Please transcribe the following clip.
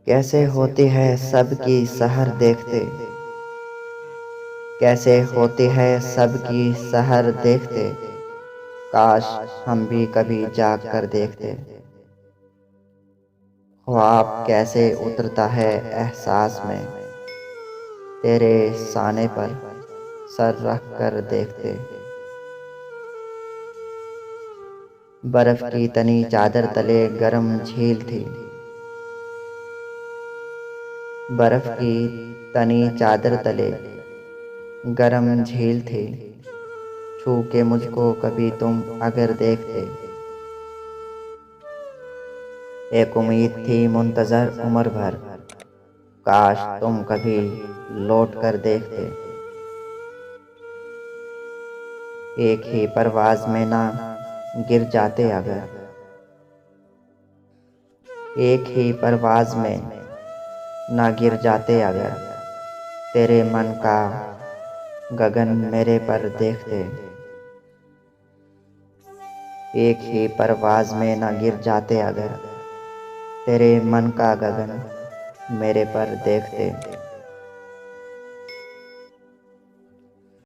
कैसे होती है सबकी सहर देखते, कैसे होती है सबकी सहर देखते, काश हम भी कभी जाग कर देखते। ख्वाब कैसे उतरता है एहसास में, तेरे साने पर सर रख कर देखते। बर्फ की तनी चादर तले गरम झील थी, बर्फ की तनी चादर तले गरम झील थी। छू के मुझको कभी तुम अगर देखते, एक उम्मीद थी मुंतजर उम्र भर, काश तुम कभी लौट कर देखते। एक ही परवाज में ना गिर जाते अगर, एक ही परवाज में ना गिर जाते अगर, तेरे मन का गगन मेरे पर देखते। एक ही परवाज में ना गिर जाते अगर, तेरे मन का गगन मेरे पर देखते।